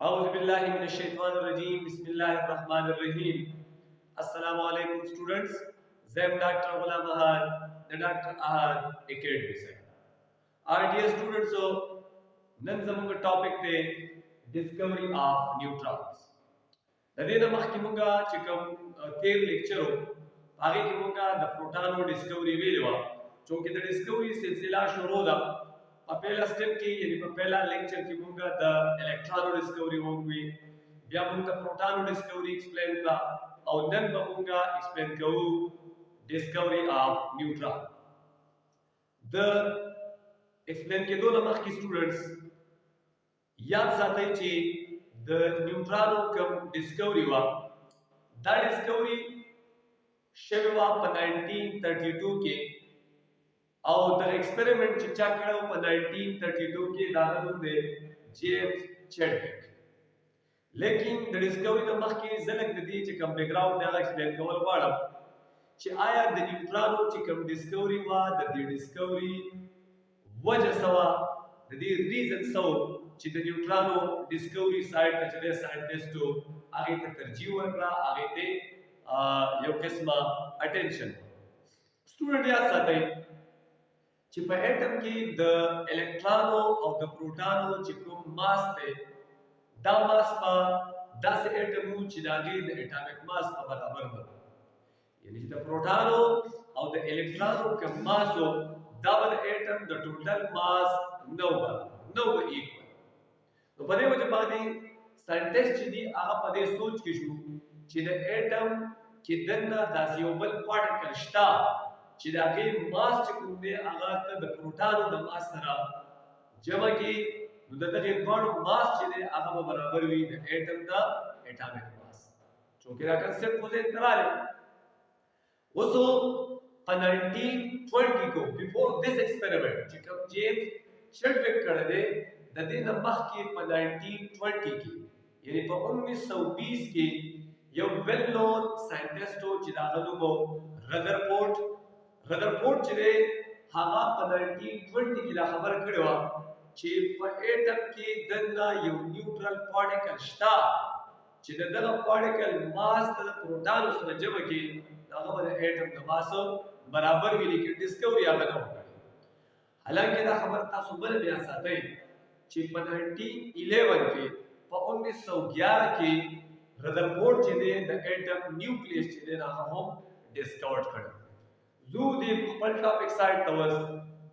أعوذ بالله من الشيطان الرجيم بسم الله الرحمن الرحيم Assalamu alaikum students Zem Dr. Ghulam Ahad the Dr. Ahad Academy sir Our dear students so nan zamunga topic te discovery of neutrons Dadena makhki munga chikam third lecture ho आगे की मुंगा the proton discovery वेलवा चूंकि the discovery सिलसिला शुरू दा पहला स्टेप की यानी पहला लेक्चर की मुंगा द इलेक्ट्रॉन डिस्कवरी होगी या मुंगा प्रोटॉन डिस्कवरी एक्सप्लेन का और नन मुंगा एक्सप्लेन करू discovery of neutron the explain के दो नंबर की स्टूडेंट्स याद साथै ची द न्यूट्रॉन कम डिस्कवरी वा द डिस्कवरी शेवा पर 1932 के और द एक्सपेरिमेंट चिचा करो पर 1932 के दाखल दे जेम्स चैडविक लेकिन द डिस्कवरी न मखकी झलक दी च कम बैकग्राउंड ने एक्सप्लेन कवर वाला च आया द न्यूट्रॉन च कम डिस्कवरी वा द डिस्कवरी वजह सवा द रीजन सो च द न्यूट्रॉन डिस्कवरी साइड च चले साइंटिस्टो आगे तक तरजीह वरला आगे ते यो किस्म अटेंशन स्टूडेंट याद साथै چې په اټم کې د الکترونو او د پروټونو چې کوم ماس ته دا ماس په داسې اټمو چې د هغې د اټامیک ماس په برابر ده یعنی چې د پروټونو او د الکترونو کوم ماس و دا به د اټم د ټوټل ماس نو به ایکول نو په دې وجه باندې ساینټسټ چې دي هغه په دې سوچ کې شو چې د اټم کې دنه داسې یو بل پارټیکل شته چې د هغې ماس چې کوم دی هغه ته د پروټانو د ماس سره جمع کړي نو د دغې دواړو ماس چې دی هغه به برابر وي د اټم د اټامیک ماس چونکې دا کنسپټ خو ذهن ته راغلی اوس په 1920 کو بیفور دس ایکسپریمنٹ چې کوم جیمز چیډویک کړی دی د دې نه مخکې په 1920 کې یعنی په 1920 کې یو ویل نون ساینټسټو چې دا غنومو رذرفورد چې دی هغه په 1920 کې دا خبره کړې وه چې په اټم کې دننه یو نیوټرل پارټیکل شته چې د دغه پارټیکل ماس د پروټانو سره جمع کړي هغه به د اټم د ماس برابر وي لیکن ډسکوري هغه نه وکړي حالانکه دا خبره تاسو بل بیا ساتئ چې په 1911 کې په 1911 کې رذرفورد چې دی د اټم نیوکلیس چې دی هغه هم ډسکور کړ زو دی خپل ټاپک سایډ ته ورس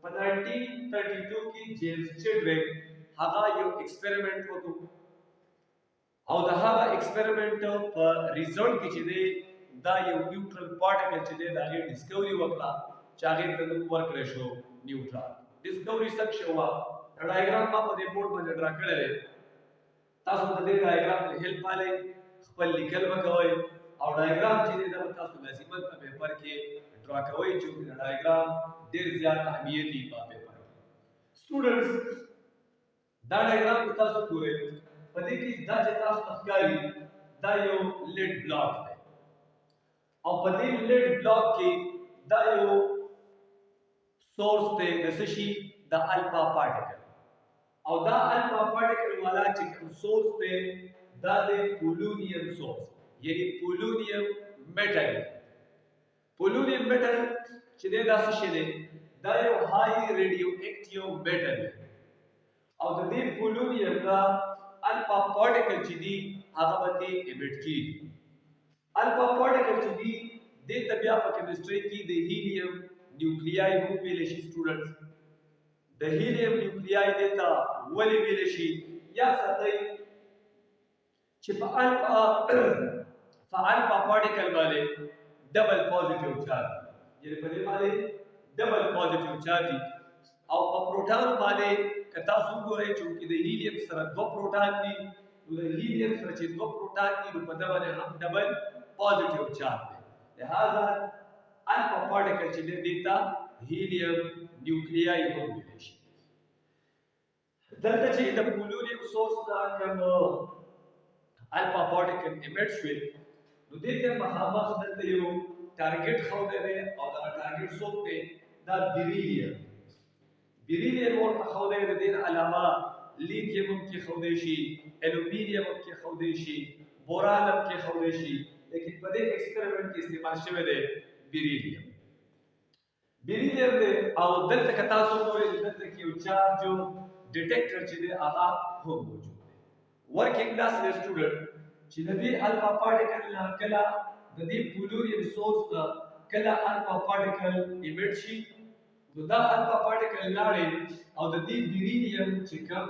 په 1932 کې جیمز چیډویک هغه یو ایکسپریمنٹ وکړ او د هغه ایکسپریمنٹ په ریزلټ کې چې دی دا یو نیوټرل پارټیکل چې دی دا یې ډسکوري وکړه چې هغه ته نوم ورکړل شو نیوټرون ډسکوري څنګه شو ډایګرام په دې بورډ باندې ډرا کړل تاسو د دې ډایګرام په هیلپ باندې خپل لیکل وکوي او ډایګرام چې دا تاسو لازمن په پیپر کې ډرا کوئ چې دا ډایګرام ډیر زیات اهمیت لري په پیپر کې سټوډنټس دا ډایګرام تاسو ګورئ په دې کې دا چې تاسو ښکاري دا یو لیډ بلاک دی او په دې لیډ بلاک کې دا یو سورس دی د څه شي د الفا پارټیکل او دا الفا پارټیکل والا چې کوم سورس دی دا د پولونیم سورس یعنی پولونیم میټل چې دی دا څه شی دی دا یو هائی ریډیو اکټیو میټل او د دې پولونیم دا الفا پارټیکل چې دی هغه به ایمیټ کیږي الفا پارټیکل چې دی د طبيعه په کیمستري کې د هیلیم نیوکلیای هم ویل شي سټوډنټس د هیلیم نیوکلیای دیتا ولې ویل شي یا ساتي چې په الفا پارټیکل باندې ډبل پوزټیو چارج یعنی په دې باندې ډبل پوزټیو چارج او په پروټون باندې کتا څو ګورئ چې د هیلیم سره دوه پروټون دي نو د هیلیم سره چې دوه پروټون دي نو په دې باندې هم ډبل پوزټیو چارج دی لہذا الفا پارټیکل چې دیتا هیلیم نیوکلیای هم ویل شي دلته چې د پولونیم سورس دا کوم الفا پارټیکل ایمیټ شوی نو دې ته مخامخ دلته یو ټارګټ خو دی او دا ټارګټ څوک دی دا بیریلیم ورته خو دی د دې علاوه لیتیم هم کې خودی شي، الومینیم هم کې خودی شي، بوران هم کې خودی شي، لیکن په دې ایکسپریمنٹ کې استعمال شوی دی بیریلیم. بیریلیم دی او دلته که تاسو وګورئ دلته کې یو چارج ډیټیکټر چې دی هغه هم موجود دی. ورکینګ داسې دی سټوډنټ چې د دې الفا پارټیکل نه کله د دې پولوریم سورس نه کله الفا پارټیکل ایمیټ شي، نو دا الفا پارټیکل لاړې او د دې بیریلیم چې کوم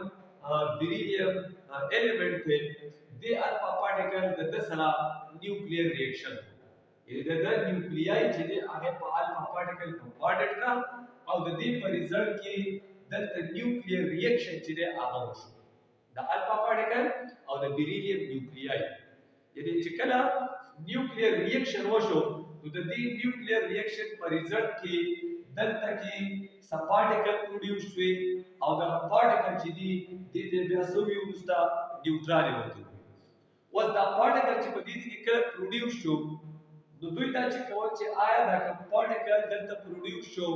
بیریلیم الیمنٹ دی دې الفا پارټیکل د سره نیوکلیر ریاکشن یعنی د نیوکلیای چې دی هغه په الفا پارټیکل بمبارډډ کړه او د دې په ریزلټ کې دلته نیوکلیر ریاکشن چې دی هغه وشو د الفا پارټیکل او د بیریلیم نیوکلیای. یعنی چې کله نیوکلیر ریاکشن وشو نو د دې نیوکلیر ریاکشن په ریزلټ کې دلته کې سب پارټیکل پروډوس شوي او دا پارټیکل چې دی د دې بیا سوي وستا نیوټرال ورته. اوس دا پارټیکل چې په دې کې کله پروډوس شو نو دوی دا چې کول چې آیا دا پارټیکل دلته پروډوس شو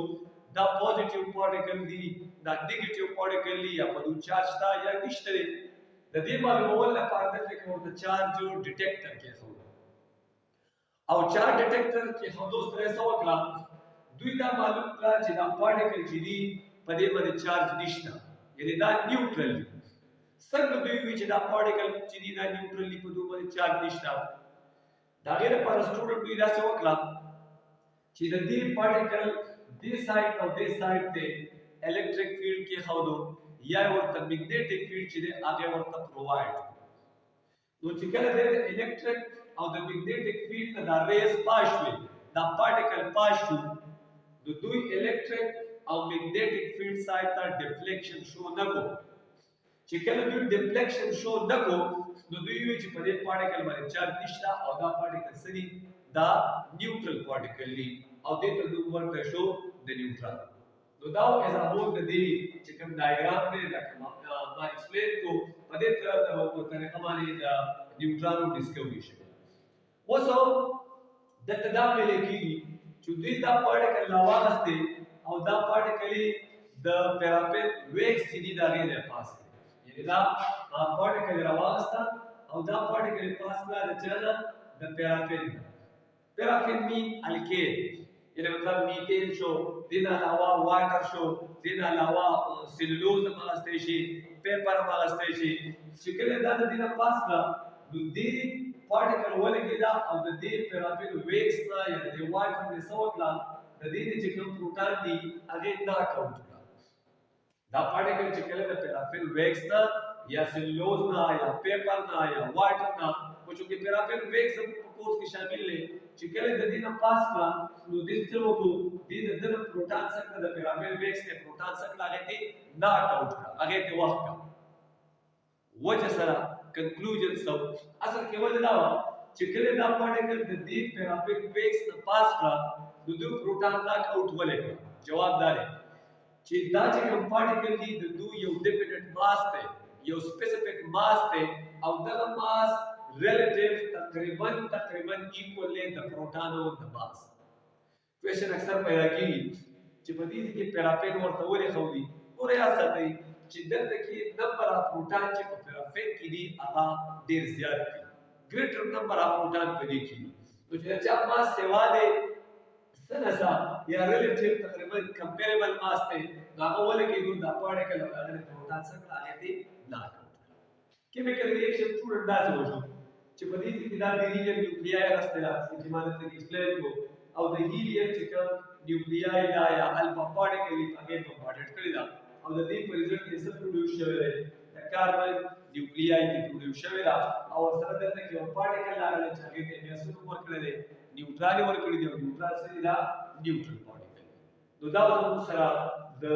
دا پوزټیو پارټیکل دی دا نیگیټیو پارټیکل دی یا په دوه چارج تا یا نشته دی د دې معلومول لپاره دلته کې ورته چارج ډیټیکټر کې خو او چارج ډیټیکټر کې خو دوه سره څه وکړه دوی دا معلوم کړه چې دا پارټیکل چې دی په دې باندې چارج نشته یعنی دا نیوټرل دی. څنګه دوی وی چې دا پارټیکل چې دی دا نیوټرل دی په دوه باندې چارج نشته دا غیر پر سټوډنټ دوی دا څه وکړه چې د دې پارټیکل دې سایډ او دې سایډ ته الیکټریک فیلډ کې خودو یا ورته میګنیټیک فیلډ چې دی هغه ورته پرووایډ نو چې کله د الیکټریک او د میګنیټیک فیلډ دا ریز پاس وي دا پارټیکل پاس شو د دوی الیکټریک او میګنیټیک فیلډ سایډ ته ډیفلیکشن شو نه کو چې کله دوی ډیفلیکشن شو نه کو نو دوی وی چې په دې پارټیکل باندې چارج نشته او دا پارټیکل سړي دا نیوټرل پارټیکل دی او دې ته دوی ورته شو د نیوټرال. نو دا از ا هول د دې چې کوم ډایګرام دی لکه ما ایکسپلین کو په دې طریقه باندې د نیوټرالو ډیسکوري شي. وسو دلته دا ویل کېږي چې دوی دا پارټیکل راوغسته او دا پارټیکل د پیرافین ویکس چې دی دا غي نه پاس یعنی دا پارټیکل راوغسته او دا پارټیکل پاس کړه د چانه د پیرافین مین الکیل یعنی مطلب میتین شو دین علاوه واټر شو دین علاوه سیلولوز مغسته شي پیپر مغسته شي چې کله دا د دینه پاس کړه د دې پارټیکل ولګي دا او د دې پیرافین ویکس نه یا د واټر د سوکلا د دې چې کوم پروټان دي هغه دا کاونټ کړه دا پارټیکل چې کله د پیرافین ویکس نه یا سیلولوز نه یا پیپر نه یا واټر نه او چې پیرافین ویکس په کورس کې شامل دي چې کله د دې نه پاس کړه نو د دې څه وکړو د پروټان څخه د پیرافین ویکس ته پروټان څخه هغه ته نه کاونټ کړه هغه ته وخت وجه سره کنکلوژن سو اصل کې وجه دا و چې کله دا پارټیکل د دې پیرافین ویکس نه پاس کړه نو د پروټان ناک آوټ ولګ. جواب دا دی چې دا چې کوم پارټیکل دی د دوی یو ډیفینټ ماس ته یو سپیسیفیک ماس ته او دغه ماس ریلیټیو تقریبا ایکوال دی د پروټانو د ماس. کوېشن اکثر پیدا کیږي چې په دې کې پیرافین ورته ولې خو دی ګوره یا ساتي چې دلته کې نمبر اف پروټان چې په پیرافین کې دي هغه ډیر زیات دي ګریټر نمبر اف پروټان په دې کې نو چې چا ماس سیوا دی سنسا یا ریلیټیو تقریبا کمپیریبل ماس ته هغه ولګي نو دا پارټیکل هغه پروټان څخه هغه دی لا کیمیکل ریاکشن سټوډنټ دا څه وشو چې په دې کې دا بیریلیم نیوکلیای راستلا چې ما ته ایکسپلین کو او د هیلیم چې کوم نیوکلیای دا یا الفا پارټیکل هغه په پارټیکل کړی دا او د دې په ریزلټ کې څه پروډوس شوی دی د کاربن نیوکلیای کې پروډوس شوی دا او سره دلته کې یو پارټیکل راغلی چې هغه ته بیا څه ورکړل دی نیوټرال ورکړی دی نیوټرال څه دا نیوټرل پارټیکل. نو دا موږ سره د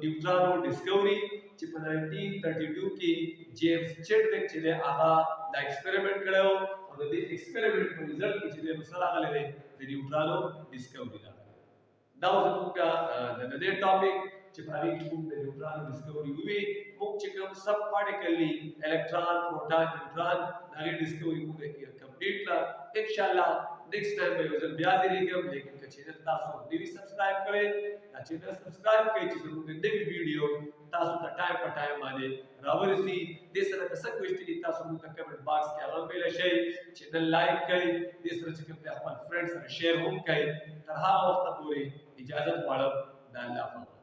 نیوټرانو ډیسکوري چې په 1932 کې جیمز چیډویک چې هغه دا ایکسپریمنٹ کړو او د دې ایکسپریمنٹ په ریزلټ کې چې د سره غلې دی د نیوټرانو ډیسکوري دا زموږ د دې ټاپک چې په اړه کې موږ د نیوټرانو ډیسکوري وی موږ چې کوم سب پارټیکل دي الکترون پروټون نیوټرون دا ډیسکوري موږ کمپلیټ کړه. ان شاء الله نیکسټ ټایم به یو ځل بیا درېږم لیکن که چینل تاسو نوی سبسکرایب کړئ دا چینل سبسکرایب کړئ چې زموږ نوی ویډیو تاسو ته ټایم په ټایم باندې راورسي. دې سره که څه کوېسچن دي تاسو موږ ته کمنټ باکس کې هغه ویلی شئ. چینل لایک کړئ، دې سره چې کوم دی خپل فرینډ سره شیر هم کړئ. تر هغه وخته پورې اجازت غواړم د الله په